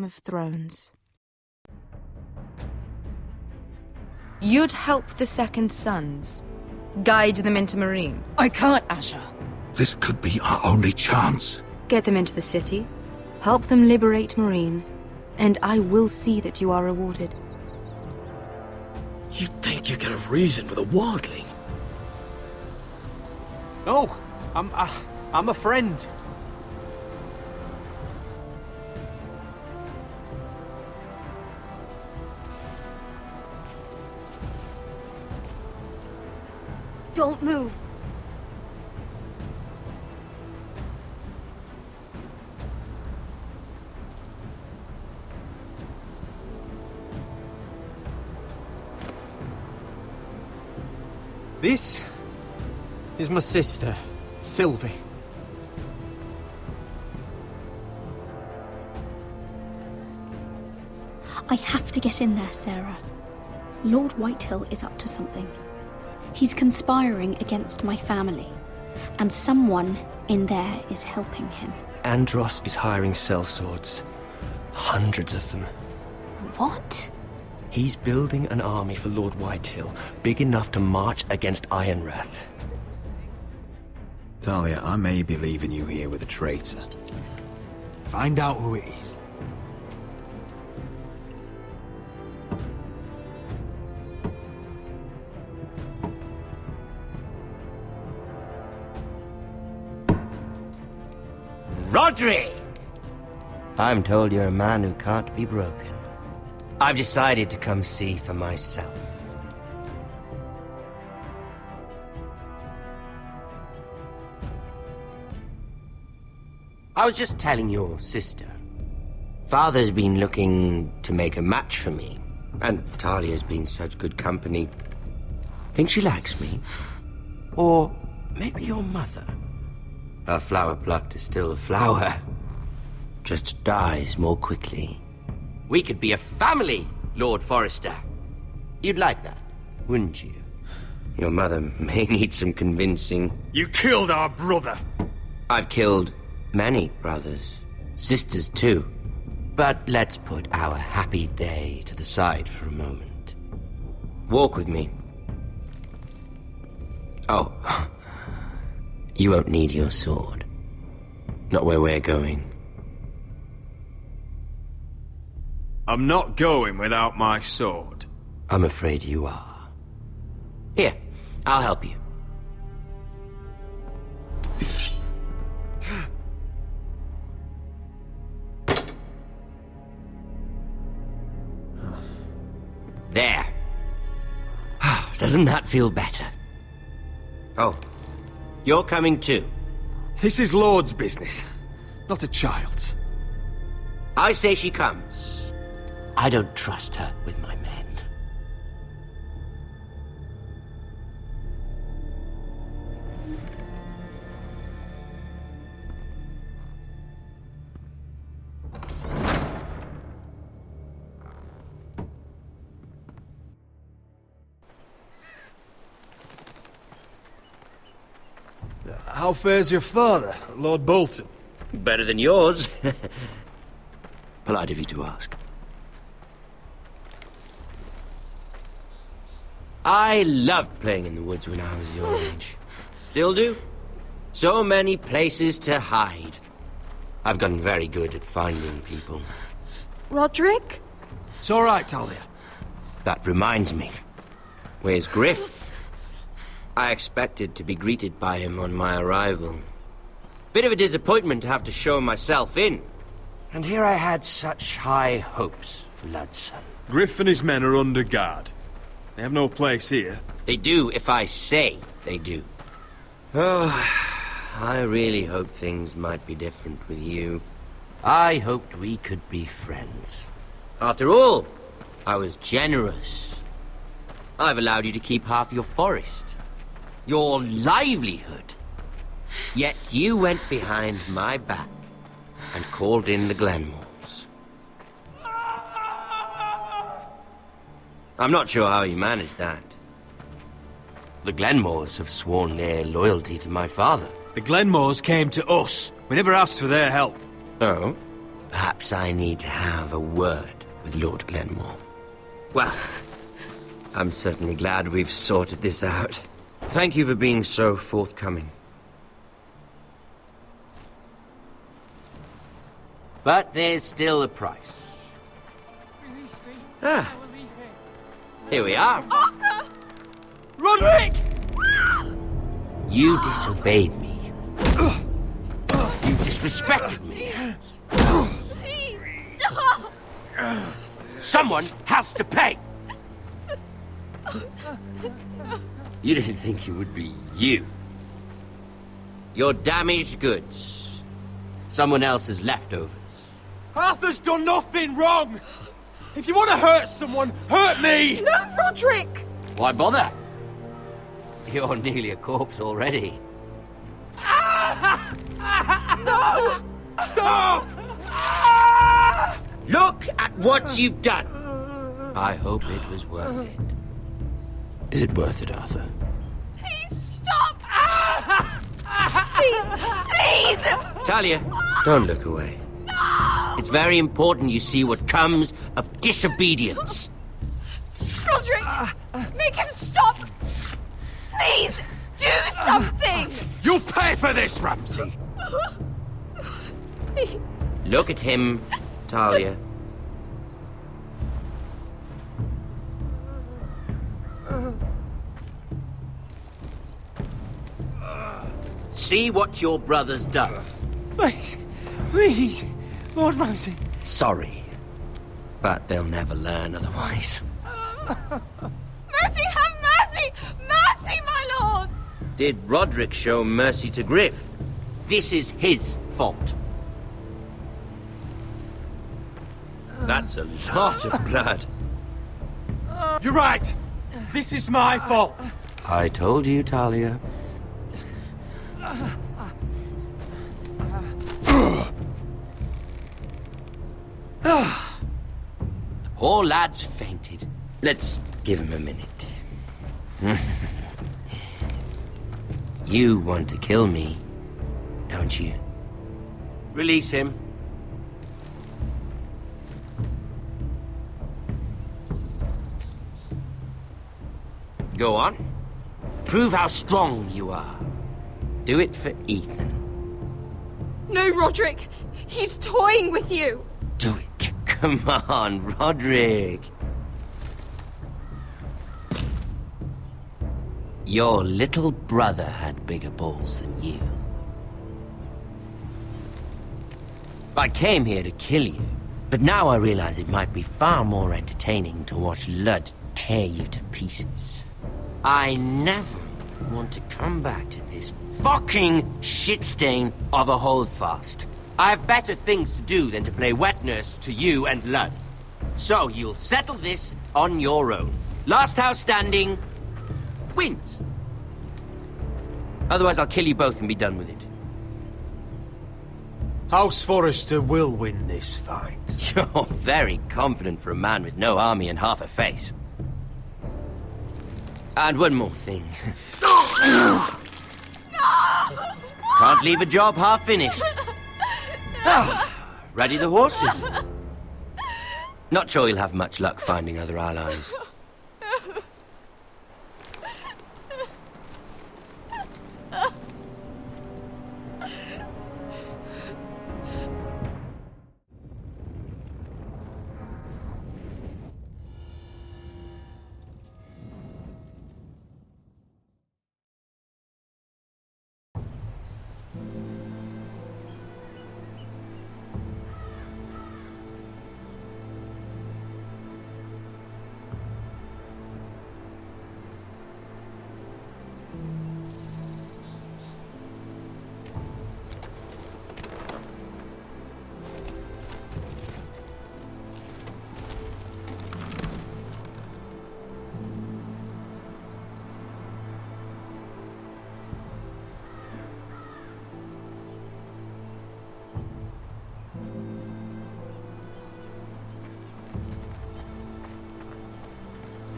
Game of Thrones. You'd help the Second Sons. Guide them into Meereen. I can't, Asher. This could be our only chance. Get them into the city. Help them liberate Meereen. And I will see that you are rewarded. You think you can reason with a wildling? No, I'm a friend. Don't move. This is my sister, Sylvie. I have to get in there, Sarah. Lord Whitehill is up to something. He's conspiring against my family, and someone in there is helping him. Andros is hiring sellswords. Hundreds of them. What? He's building an army for Lord Whitehill, big enough to march against Ironrath. Talia, I may be leaving you here with a traitor. Find out who it is. Rodri! I'm told you're a man who can't be broken. I've decided to come see for myself. I was just telling your sister. Father's been looking to make a match for me, and Talia's been such good company. Think she likes me? Or maybe your mother? A flower plucked is still a flower. Just dies more quickly. We could be a family, Lord Forrester. You'd like that, wouldn't you? Your mother may need some convincing. You killed our brother! I've killed many brothers, sisters too. But let's put our happy day to the side for a moment. Walk with me. Oh, you won't need your sword. Not where we're going. I'm not going without my sword. I'm afraid you are. Here, I'll help you. There. Doesn't that feel better? Oh, you're coming too. This is Lord's business, not a child's. I say she comes. I don't trust her with my men. How fares your father, Lord Bolton? Better than yours. Polite of you to ask. I loved playing in the woods when I was your age. Still do. So many places to hide. I've gotten very good at finding people. Roderick? It's all right, Talia. That reminds me. Where's Griff? I expected to be greeted by him on my arrival. Bit of a disappointment to have to show myself in. And here I had such high hopes for Ludson. Griff and his men are under guard. They have no place here. They do if I say they do. Oh, I really hoped things might be different with you. I hoped we could be friends. After all, I was generous. I've allowed you to keep half your forest. Your livelihood. Yet you went behind my back and called in the Glenmores. I'm not sure how you managed that. The Glenmores have sworn their loyalty to my father. The Glenmores came to us. We never asked for their help. Oh? Perhaps I need to have a word with Lord Glenmore. Well, I'm certainly glad we've sorted this out. Thank you for being so forthcoming. But there's still a price. Ah, here we are. Arthur! Roderick! You disobeyed me. You disrespected me. Please! Someone has to pay! You didn't think it would be you. Your damaged goods. Someone else's leftovers. Arthur's done nothing wrong! If you want to hurt someone, hurt me! No, Roderick! Why bother? You're nearly a corpse already. No! Stop! Look at what you've done! I hope it was worth it. Is it worth it, Arthur? Please stop! Please! Please! Talia, don't look away. No! It's very important you see what comes of disobedience. Roderick! Make him stop! Please! Do something! You'll pay for this, Ramsay! Please. Look at him, Talia. See what your brother's done. Please, please, Lord Ramsay. Sorry, but they'll never learn otherwise. Mercy, have mercy! Mercy, my lord! Did Roderick show mercy to Griff? This is his fault. That's a lot of blood. You're right. This is my fault. I told you, Talia. The poor lad's fainted. Let's give him a minute. You want to kill me, don't you? Release him. Go on. Prove how strong you are. Do it for Ethan. No, Roderick! He's toying with you! Do it. Come on, Roderick. Your little brother had bigger balls than you. I came here to kill you, but now I realize it might be far more entertaining to watch Lud tear you to pieces. I never want to come back to this fucking shit stain of a holdfast. I have better things to do than to play wet nurse to you and Lud. So you'll settle this on your own. Last house standing wins. Otherwise I'll kill you both and be done with it. House Forrester will win this fight. You're very confident for a man with no army and half a face. And one more thing. Can't leave a job half finished. Ready the horses? Not sure you'll have much luck finding other allies.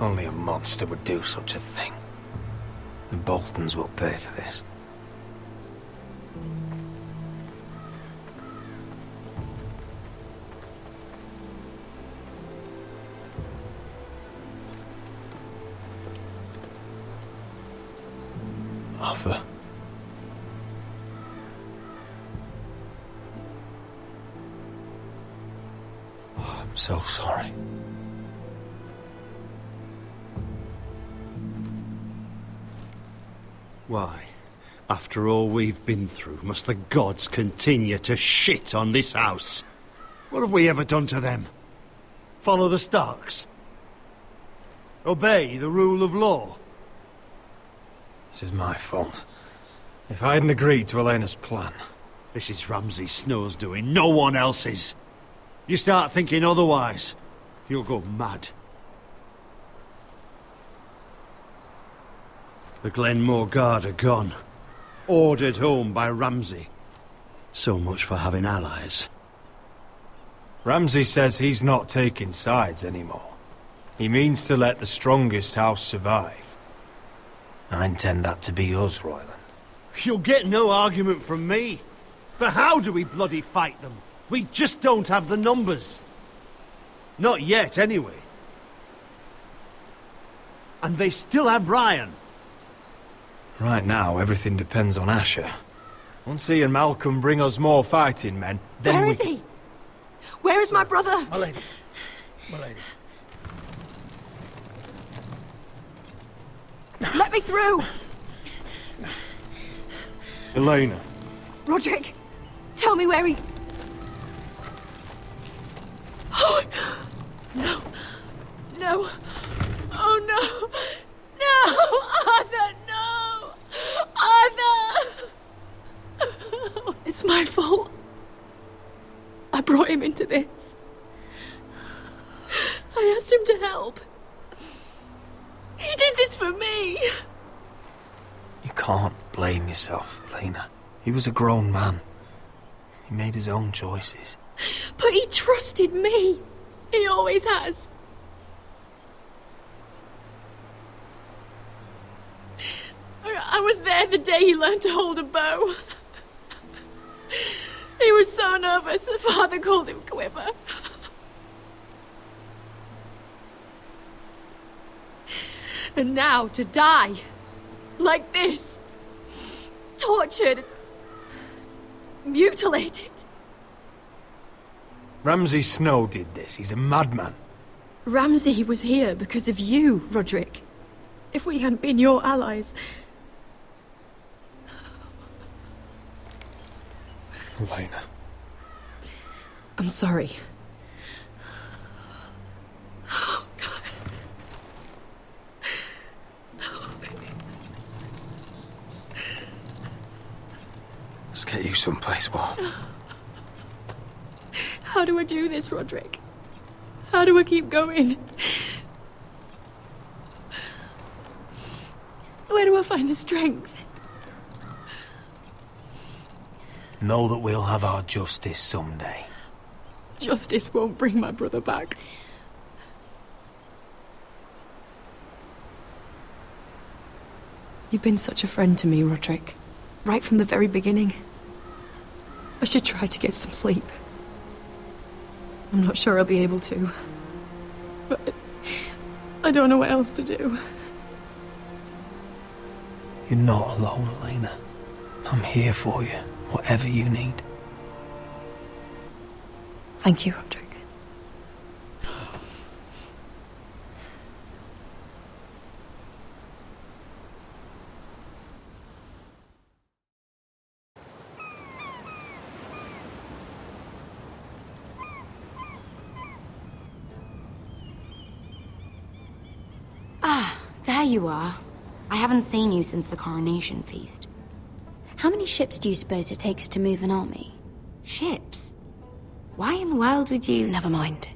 Only a monster would do such a thing. The Boltons will pay for this. Arthur. Oh, I'm so sorry. Why, after all we've been through, must the gods continue to shit on this house? What have we ever done to them? Follow the Starks? Obey the rule of law? This is my fault. If I hadn't agreed to Elena's plan... This is Ramsay Snow's doing, no one else's. You start thinking otherwise, you'll go mad. The Glenmore Guard are gone. Ordered home by Ramsay. So much for having allies. Ramsay says he's not taking sides anymore. He means to let the strongest house survive. I intend that to be us, Royland. You'll get no argument from me. But how do we bloody fight them? We just don't have the numbers. Not yet, anyway. And they still have Ryan. Right now, everything depends on Asher. Once he and Malcolm bring us more fighting men, then Where is he? Where is my brother? My lady. My lady. Let me through! Elena. Roderick, tell me where he... Oh, no. No. Oh, no. No! Arthur, no! Arthur! It's my fault. I brought him into this. I asked him to help. He did this for me. You can't blame yourself, Elena. He was a grown man. He made his own choices. But he trusted me. He always has. I was there the day he learned to hold a bow. He was so nervous, the father called him Quiver. And now to die. Like this. Tortured. Mutilated. Ramsay Snow did this. He's a madman. Ramsay was here because of you, Roderick. If we hadn't been your allies... Elena. I'm sorry. Oh, God. Let's get you someplace warm. How do I do this, Roderick? How do I keep going? Where do I find the strength? Know that we'll have our justice someday. Justice won't bring my brother back. You've been such a friend to me, Roderick. Right from the very beginning. I should try to get some sleep. I'm not sure I'll be able to. But I don't know what else to do. You're not alone, Elena. I'm here for you, whatever you need. Thank you, Roderick. Ah, there you are. I haven't seen you since the coronation feast. How many ships do you suppose it takes to move an army? Ships? Why in the world would you... Never mind.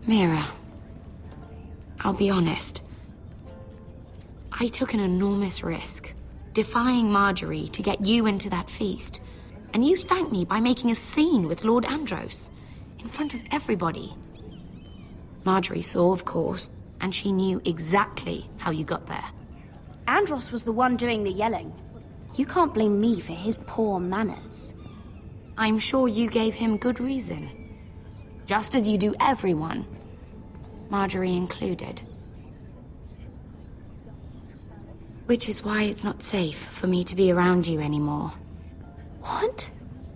Mira, I'll be honest. I took an enormous risk, defying Marjorie to get you into that feast. And you thanked me by making a scene with Lord Andros, in front of everybody. Marjorie saw, of course, and she knew exactly how you got there. Andros was the one doing the yelling. You can't blame me for his poor manners. I'm sure you gave him good reason. Just as you do everyone, Marjorie included. Which is why it's not safe for me to be around you anymore. What?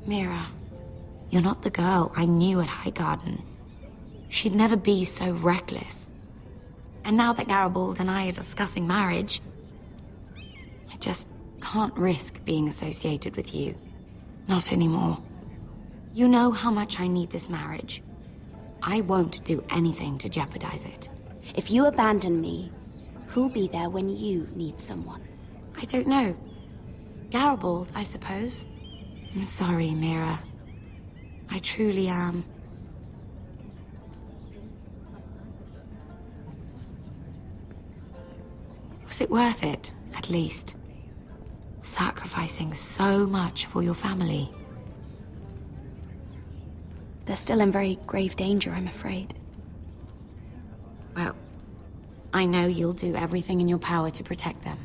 Mira, you're not the girl I knew at Highgarden. She'd never be so reckless. And now that Garibald and I are discussing marriage, I just can't risk being associated with you. Not anymore. You know how much I need this marriage. I won't do anything to jeopardize it. If you abandon me, who'll be there when you need someone? I don't know. Garibald, I suppose. I'm sorry, Mira. I truly am. Was it worth it, at least? Sacrificing so much for your family. They're still in very grave danger, I'm afraid. Well, I know you'll do everything in your power to protect them.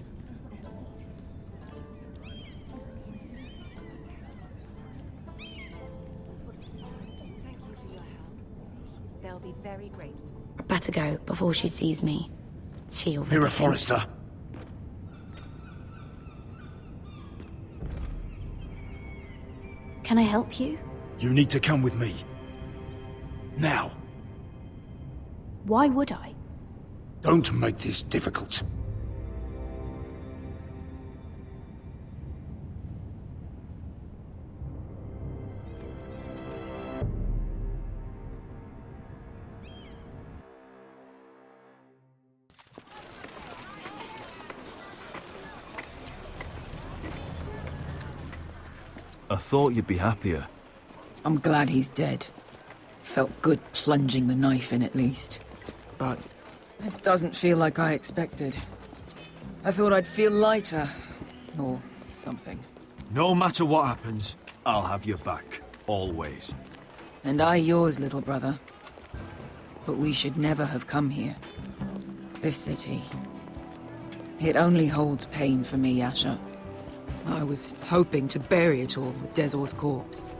Thank you for your help. They'll be very grateful. I better go before she sees me. She already Mira thinks- Forrester. Can I help you? You need to come with me. Now. Why would I? Don't make this difficult. I thought you'd be happier. I'm glad he's dead. Felt good plunging the knife in at least. But it doesn't feel like I expected. I thought I'd feel lighter. Or something. No matter what happens, I'll have your back. Always. And I yours, little brother. But we should never have come here. This city. It only holds pain for me, Asher. I was hoping to bury it all with Dezor's corpse.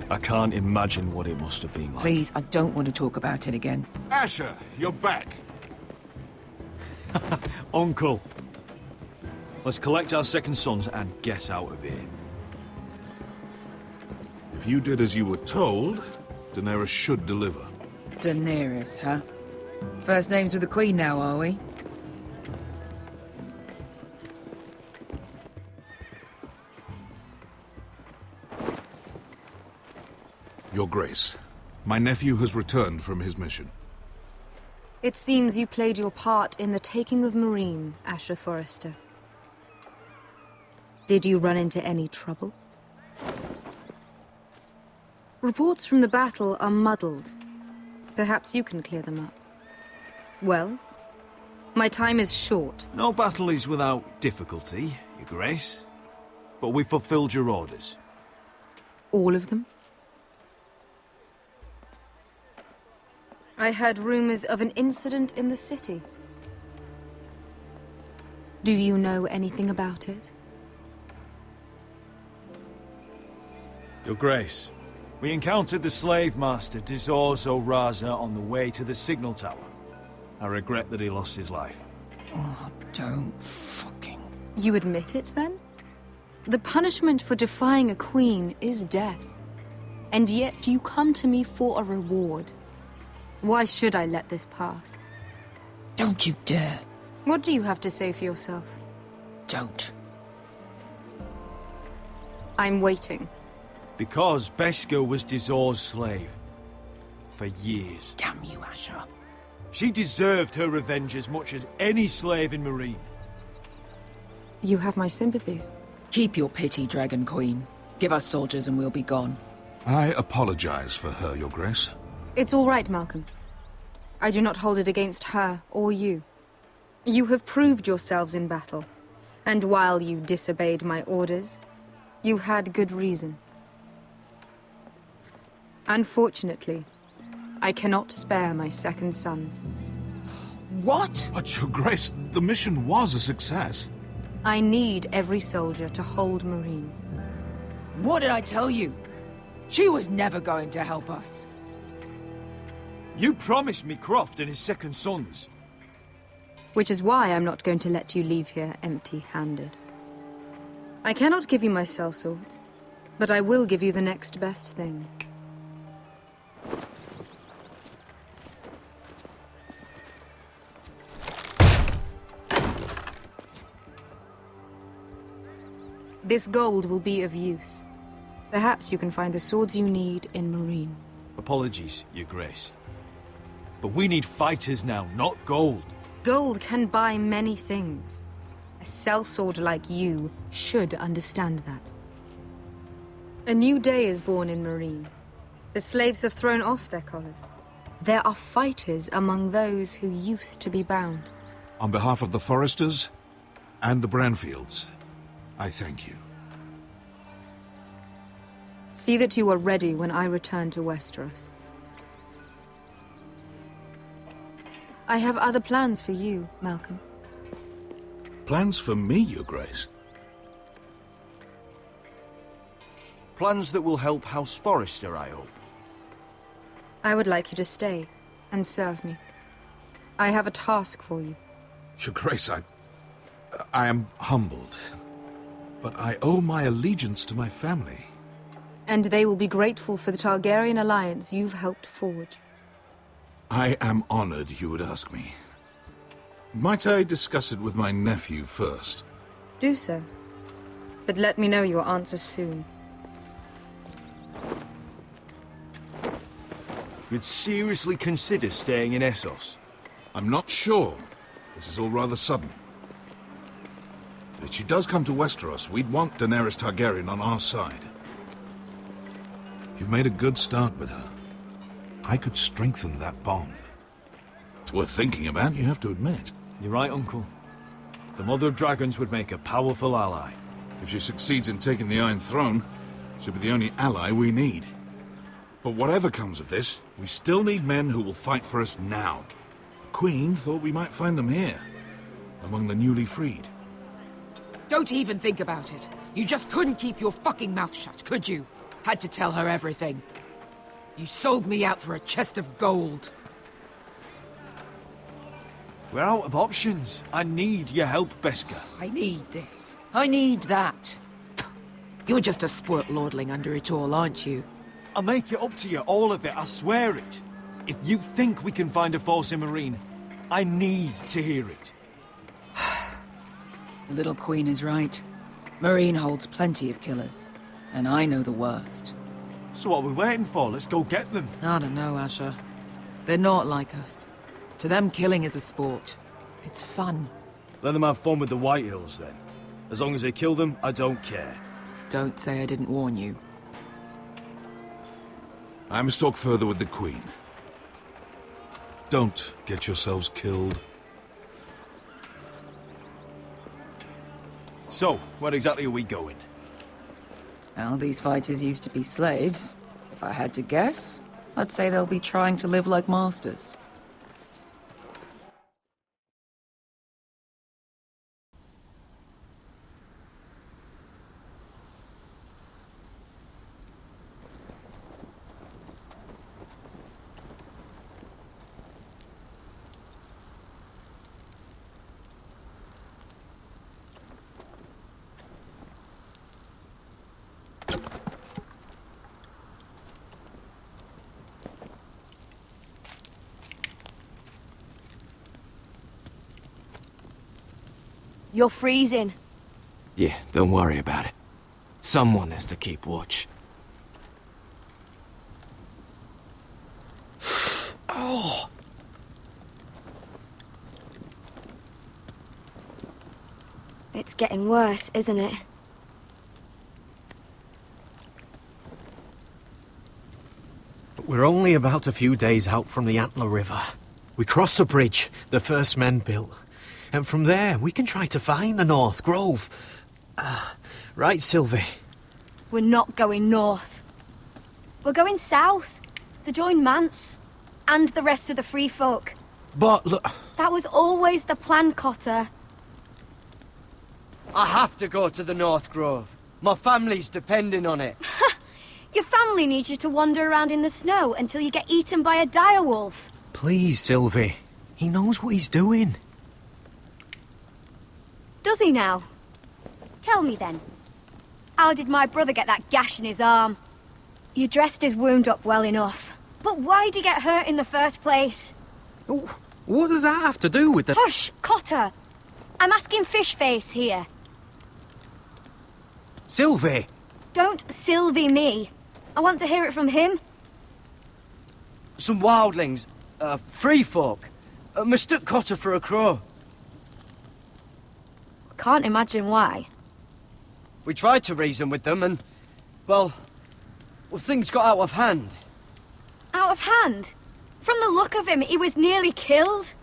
I can't imagine what it must have been like. Please, I don't want to talk about it again. Asher, you're back. Uncle. Let's collect our second sons and get out of here. If you did as you were told, Daenerys should deliver. Daenerys, huh? First names with the Queen now, are we? Your Grace, my nephew has returned from his mission. It seems you played your part in the taking of Marine, Asher Forrester. Did you run into any trouble? Reports from the battle are muddled. Perhaps you can clear them up. Well, my time is short. No battle is without difficulty, Your Grace. But we fulfilled your orders. All of them? I heard rumors of an incident in the city. Do you know anything about it? Your Grace, we encountered the slave master Dizorz O'Raza on the way to the signal tower. I regret that he lost his life. Oh, don't fucking... You admit it, then? The punishment for defying a queen is death. And yet you come to me for a reward. Why should I let this pass? Don't you dare. What do you have to say for yourself? Don't. I'm waiting. Because Beskha was Dizorz's slave. For years. Damn you, Asher. She deserved her revenge as much as any slave in Marine. You have my sympathies. Keep your pity, Dragon Queen. Give us soldiers and we'll be gone. I apologize for her, Your Grace. It's all right, Malcolm. I do not hold it against her or you. You have proved yourselves in battle. And while you disobeyed my orders, you had good reason. Unfortunately, I cannot spare my second sons. What? But, Your Grace, the mission was a success. I need every soldier to hold Marine. What did I tell you? She was never going to help us. You promised me Croft and his second sons. Which is why I'm not going to let you leave here empty-handed. I cannot give you my sellswords, but I will give you the next best thing. This gold will be of use. Perhaps you can find the swords you need in Marine. Apologies, Your Grace. But we need fighters now, not gold. Gold can buy many things. A sellsword like you should understand that. A new day is born in Marine. The slaves have thrown off their collars. There are fighters among those who used to be bound. On behalf of the Forresters and the Branfields, I thank you. See that you are ready when I return to Westeros. I have other plans for you, Malcolm. Plans for me, Your Grace? Plans that will help House Forrester, I hope. I would like you to stay and serve me. I have a task for you. Your Grace, I am humbled, but I owe my allegiance to my family. And they will be grateful for the Targaryen alliance you've helped forge. I am honored you would ask me. Might I discuss it with my nephew first? Do so. But let me know your answer soon. You'd seriously consider staying in Essos? I'm not sure. This is all rather sudden. But if she does come to Westeros, we'd want Daenerys Targaryen on our side. You've made a good start with her. I could strengthen that bond. It's worth thinking about, you have to admit. You're right, Uncle. The Mother of Dragons would make a powerful ally. If she succeeds in taking the Iron Throne, she'll be the only ally we need. But whatever comes of this, we still need men who will fight for us now. The Queen thought we might find them here, among the newly freed. Don't even think about it. You just couldn't keep your fucking mouth shut, could you? Had to tell her everything. You sold me out for a chest of gold. We're out of options. I need your help, Beskar. I need this. I need that. You're just a spoilt lordling under it all, aren't you? I'll make it up to you, all of it, I swear it. If you think we can find a force in Marine, I need to hear it. The little queen is right. Marine holds plenty of killers, and I know the worst. So what are we waiting for? Let's go get them. I don't know, Asher. They're not like us. To them, killing is a sport. It's fun. Let them have fun with the Whitehills, then. As long as they kill them, I don't care. Don't say I didn't warn you. I must talk further with the Queen. Don't get yourselves killed. So, where exactly are we going? Well, these fighters used to be slaves. If I had to guess, I'd say they'll be trying to live like masters. You're freezing. Yeah, don't worry about it. Someone has to keep watch. Oh! It's getting worse, isn't it? We're only about a few days out from the Antler River. We cross the bridge the first men built. And from there, we can try to find the North Grove. Right, Sylvie? We're not going north. We're going south, to join Mance, and the rest of the Free Folk. But look... That was always the plan, Cotter. I have to go to the North Grove. My family's depending on it. Your family needs you to wander around in the snow until you get eaten by a direwolf. Please, Sylvie. He knows what he's doing. Does he now? Tell me then. How did my brother get that gash in his arm? You dressed his wound up well enough. But why'd he get hurt in the first place? What does that have to do with the... Hush, Cotter! I'm asking Fishface here. Sylvie! Don't Sylvie me. I want to hear it from him. Some wildlings, free folk, mistook Cotter for a crow. Can't imagine why. We tried to reason with them and, well, things got out of hand. Out of hand? From the look of him, he was nearly killed.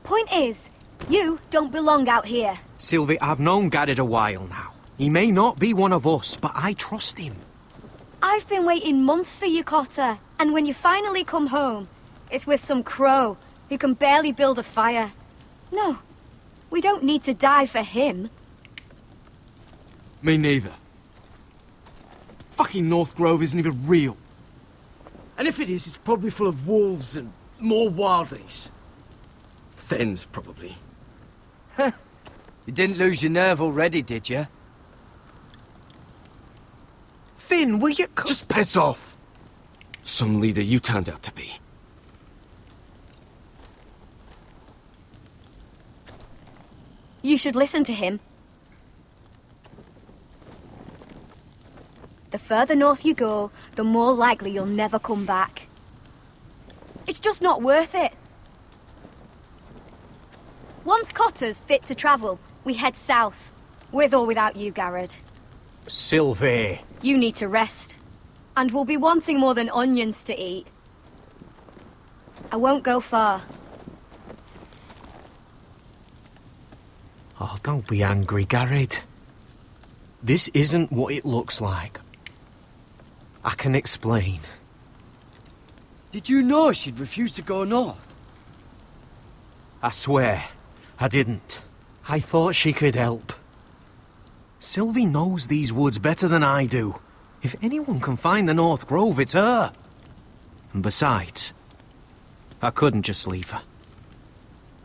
Point is, you don't belong out here. Sylvie, I've known Garrett a while now. He may not be one of us, but I trust him. I've been waiting months for you, Cotter. And when you finally come home, it's with some crow who can barely build a fire. No, we don't need to die for him. Me neither. Fucking North Grove isn't even real. And if it is, it's probably full of wolves and more wildlings. Thens, probably. You didn't lose your nerve already, did you? Finn, will you... Just piss off! Some leader you turned out to be. You should listen to him. The further north you go, the more likely you'll never come back. It's just not worth it. Once Cotter's fit to travel, we head south. With or without you, Garrett. Sylvie. You need to rest. And we'll be wanting more than onions to eat. I won't go far. Oh, don't be angry, Garrett. This isn't what it looks like. I can explain. Did you know she'd refused to go north? I swear, I didn't. I thought she could help. Sylvie knows these woods better than I do. If anyone can find the North Grove, it's her. And besides, I couldn't just leave her.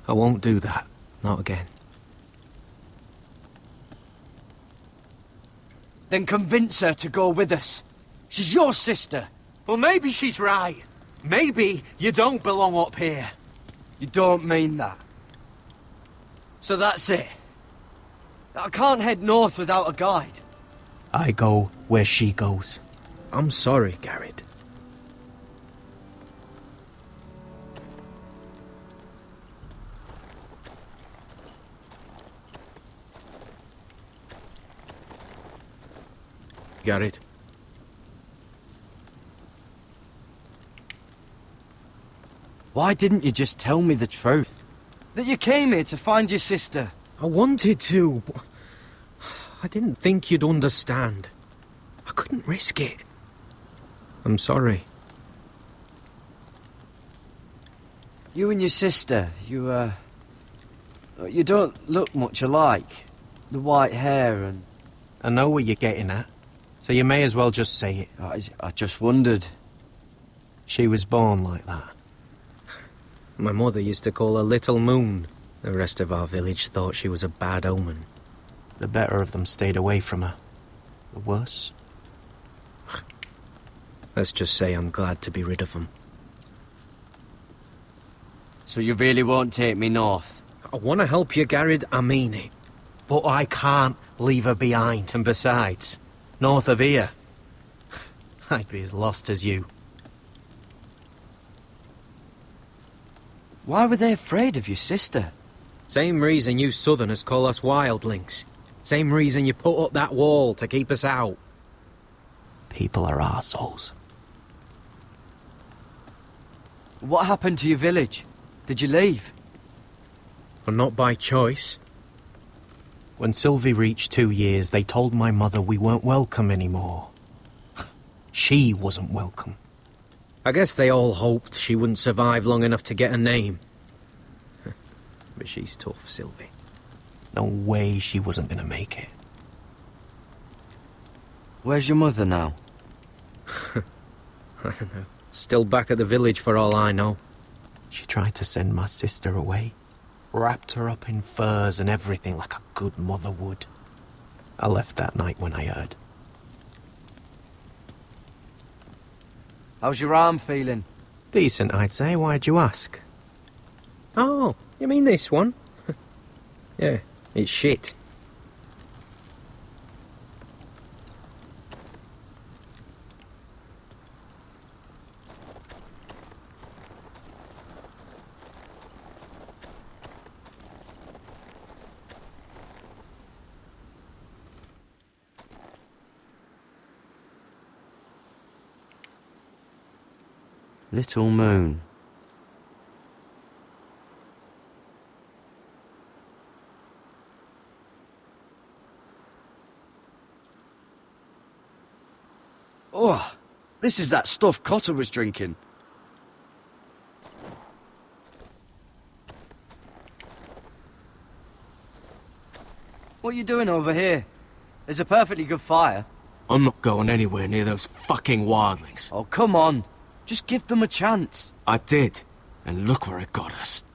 I won't do that. Not again. Then convince her to go with us. She's your sister. Well, maybe she's right. Maybe you don't belong up here. You don't mean that. So that's it. I can't head north without a guide. I go where she goes. I'm sorry, Garrett. Garrett. Why didn't you just tell me the truth? That you came here to find your sister? I wanted to. I didn't think you'd understand. I couldn't risk it. I'm sorry. You and your sister, you don't look much alike. The white hair and... I know what you're getting at, so you may as well just say it. I just wondered. She was born like that. My mother used to call her Little Moon. The rest of our village thought she was a bad omen. The better of them stayed away from her. The worse? Let's just say I'm glad to be rid of them. So you really won't take me north? I want to help you, Garrett, I mean it. But I can't leave her behind. And besides, north of here, I'd be as lost as you. Why were they afraid of your sister? Same reason you southerners call us wildlings. Same reason you put up that wall to keep us out. People are arseholes. What happened to your village? Did you leave? Well, not by choice. When Sylvie reached 2 years, they told my mother we weren't welcome anymore. She wasn't welcome. I guess they all hoped she wouldn't survive long enough to get a name. But she's tough, Sylvie. No way she wasn't gonna make it. Where's your mother now? I don't know. Still back at the village for all I know. She tried to send my sister away. wrapped her up in furs and everything like a good mother would. I left that night when I heard. How's your arm feeling? Decent, I'd say. Why'd you ask? Oh, you mean this one? Yeah, it's shit. Little moon. Oh, this is that stuff Cotter was drinking. What are you doing over here? There's a perfectly good fire. I'm not going anywhere near those fucking wildlings. Oh, come on. Just give them a chance. I did, and look where it got us.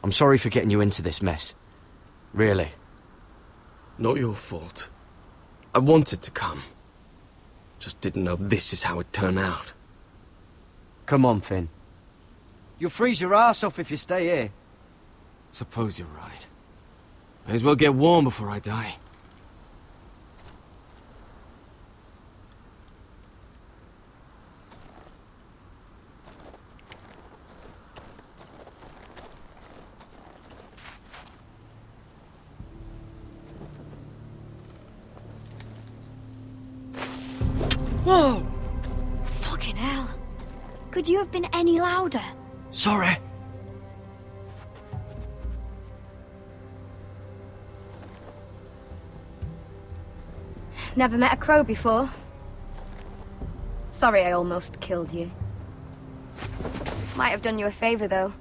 I'm sorry for getting you into this mess. Really. Not your fault. I wanted to come. Just didn't know this is how it'd turn out. Come on, Finn. You'll freeze your ass off if you stay here. Suppose you're right. May as well get warm before I die. Whoa! Fucking hell. Could you have been any louder? Sorry. Never met a crow before. Sorry I almost killed you. Might have done you a favor, though.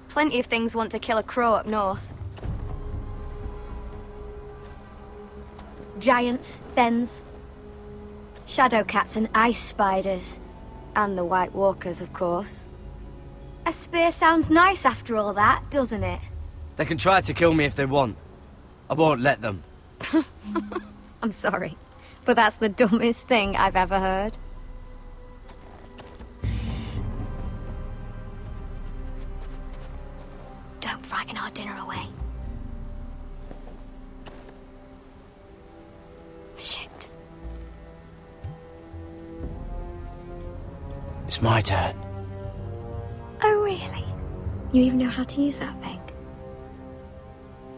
Plenty of things want to kill a crow up north. Giants, thens, shadow cats and ice spiders. And the White Walkers, of course. A spear sounds nice after all that, doesn't it? They can try to kill me if they want. I won't let them. I'm sorry, but that's the dumbest thing I've ever heard. Don't frighten our dinner away. Shit. It's my turn. Oh, really? You even know how to use that thing?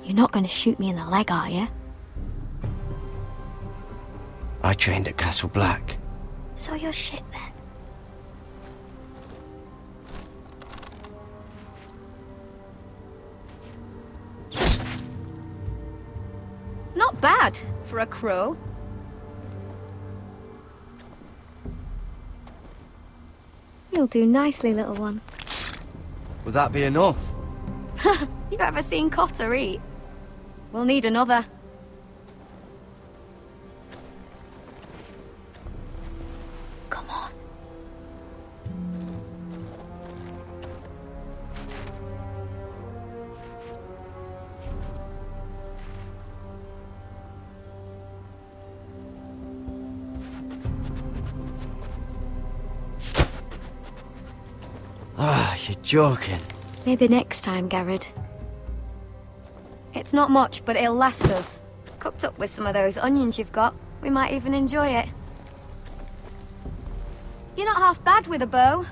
You're not going to shoot me in the leg, are you? I trained at Castle Black. So you're shit then. Not bad for a crow. You'll do nicely, little one. Would that be enough? You ever seen Cotter eat? We'll need another. Come on. Ah, you're joking. Maybe next time, Garrett. It's not much, but it'll last us. Cooked up with some of those onions you've got, we might even enjoy it. You're not half bad with a bow.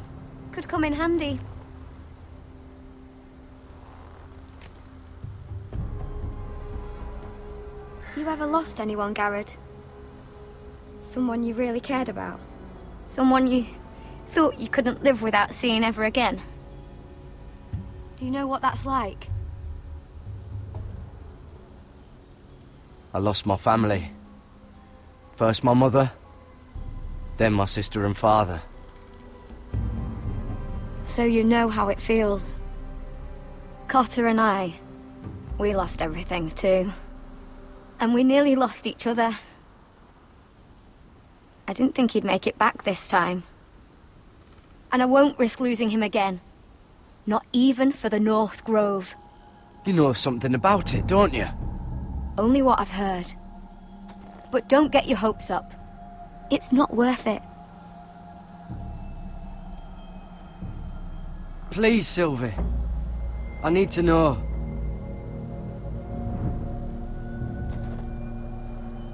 Could come in handy. You ever lost anyone, Garrett? Someone you really cared about? Someone you thought you couldn't live without seeing ever again? Do you know what that's like? I lost my family. First my mother, then my sister and father. So you know how it feels. Cotter and I, we lost everything too. And we nearly lost each other. I didn't think he'd make it back this time. And I won't risk losing him again. Not even for the North Grove. You know something about it, don't you? Only what I've heard. But don't get your hopes up. It's not worth it. Please, Sylvie. I need to know.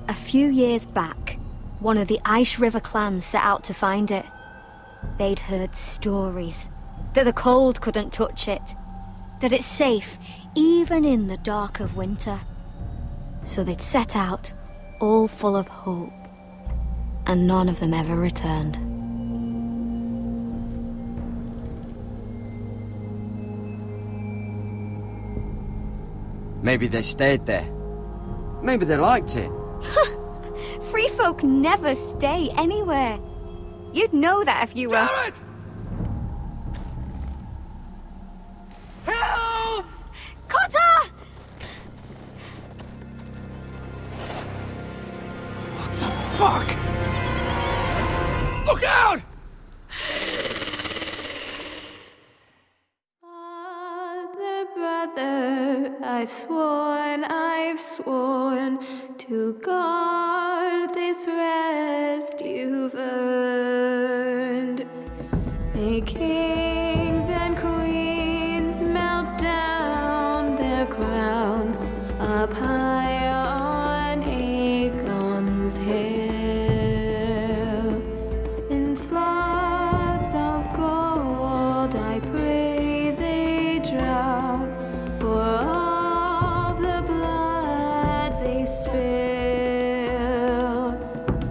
A few years back, one of the Ice River clans set out to find it. They'd heard stories that the cold couldn't touch it, that it's safe even in the dark of winter. So they'd set out, all full of hope, and none of them ever returned. Maybe they stayed there. Maybe they liked it. Free folk never stay anywhere. You'd know that if you were... Garrett! Help! Cotter! What the fuck? Look out! Brother, I've sworn to guard this rest you've earned. May King